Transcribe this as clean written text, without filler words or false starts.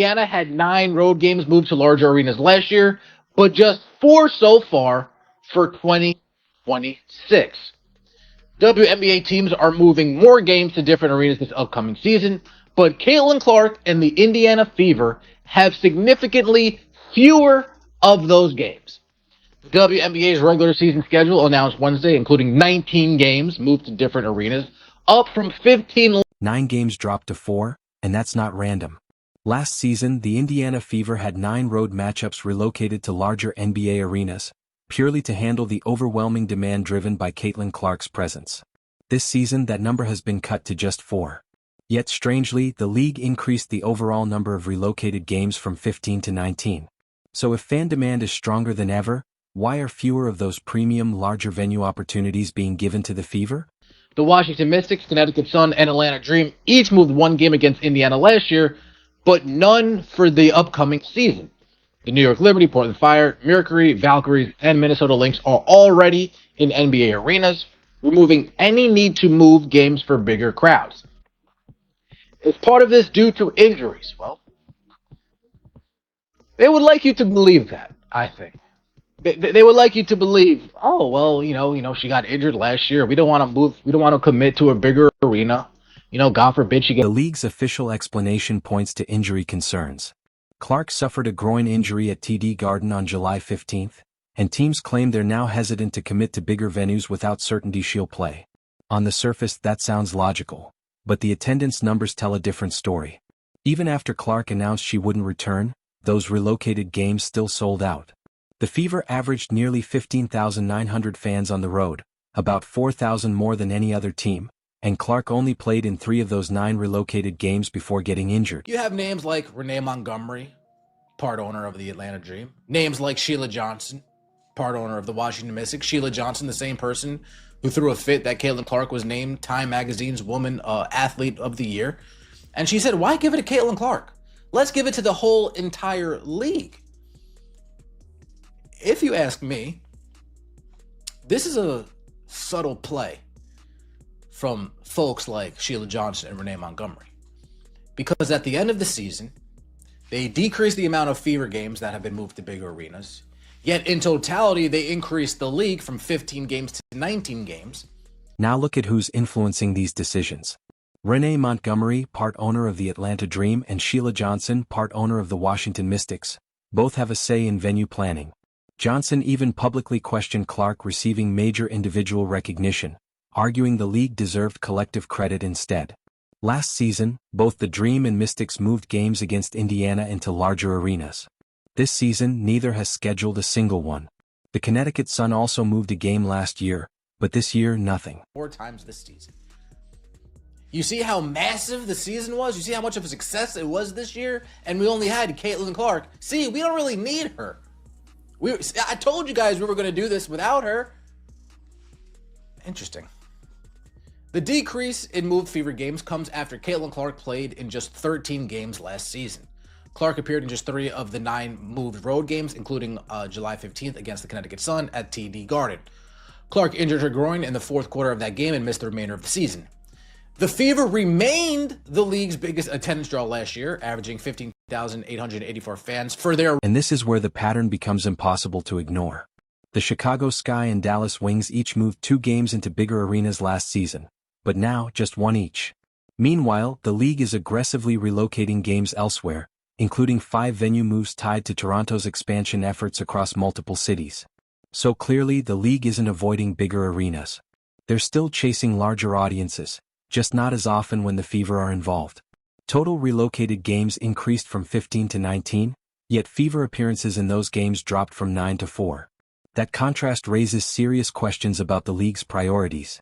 Indiana had 9 road games moved to larger arenas last year, but just 4 so far for 2026. WNBA teams are moving more games to different arenas this upcoming season, but Caitlin Clark and the Indiana Fever have significantly fewer of those games. The WNBA's regular season schedule announced Wednesday, including 19 games moved to different arenas, up from 15. 9 games dropped to 4, and that's not random. Last season, the Indiana Fever had 9 road matchups relocated to larger NBA arenas, purely to handle the overwhelming demand driven by Caitlin Clark's presence. This season, that number has been cut to just 4. Yet strangely, the league increased the overall number of relocated games from 15 to 19. So if fan demand is stronger than ever, why are fewer of those premium, larger venue opportunities being given to the Fever? The Washington Mystics, Connecticut Sun, and Atlanta Dream each moved 1 game against Indiana last year, but none for the upcoming season. The New York Liberty, Portland Fire, Mercury, Valkyries, and Minnesota Lynx are already in NBA arenas, removing any need to move games for bigger crowds. Is part of this due to injuries? Well, they would like you to believe that, I think. They would like you to believe, oh, well, she got injured last year. We don't want to move. We don't want to commit to a bigger arena. God forbid she gets. The league's official explanation points to injury concerns. Clark suffered a groin injury at TD Garden on July 15th, and teams claim they're now hesitant to commit to bigger venues without certainty she'll play. On the surface, that sounds logical, but the attendance numbers tell a different story. Even after Clark announced she wouldn't return, those relocated games still sold out. The Fever averaged nearly 15,900 fans on the road, about 4,000 more than any other team, and Clark only played in 3 of those 9 relocated games before getting injured. You have names like Renee Montgomery, part owner of the Atlanta Dream. Names like Sheila Johnson, part owner of the Washington Mystics. Sheila Johnson, the same person who threw a fit that Caitlin Clark was named Time Magazine's Woman Athlete of the Year. And she said, why give it to Caitlin Clark? Let's give it to the whole entire league. If you ask me, this is a subtle play from folks like Sheila Johnson and Renee Montgomery. Because at the end of the season, they decreased the amount of Fever games that have been moved to bigger arenas. Yet in totality, they increased the league from 15 games to 19 games. Now look at who's influencing these decisions. Renee Montgomery, part owner of the Atlanta Dream, and Sheila Johnson, part owner of the Washington Mystics, both have a say in venue planning. Johnson even publicly questioned Clark receiving major individual recognition, arguing the league deserved collective credit instead. Last season, both the Dream and Mystics moved games against Indiana into larger arenas. This season, neither has scheduled a single one. The Connecticut Sun also moved a game last year, but this year, nothing. 4 times this season. You see how massive the season was? You see how much of a success it was this year? And we only had Caitlin Clark. See, we don't really need her. I told you guys we were going to do this without her. Interesting. The decrease in moved Fever games comes after Caitlin Clark played in just 13 games last season. Clark appeared in just 3 of the 9 moved road games, including July 15th against the Connecticut Sun at TD Garden. Clark injured her groin in the 4th quarter of that game and missed the remainder of the season. The Fever remained the league's biggest attendance draw last year, averaging 15,884 fans for their... And this is where the pattern becomes impossible to ignore. The Chicago Sky and Dallas Wings each moved 2 games into bigger arenas last season, but now just 1 each. Meanwhile, the league is aggressively relocating games elsewhere, including 5 venue moves tied to Toronto's expansion efforts across multiple cities. So clearly, the league isn't avoiding bigger arenas. They're still chasing larger audiences, just not as often when the Fever are involved. Total relocated games increased from 15 to 19, yet Fever appearances in those games dropped from 9 to 4. That contrast raises serious questions about the league's priorities.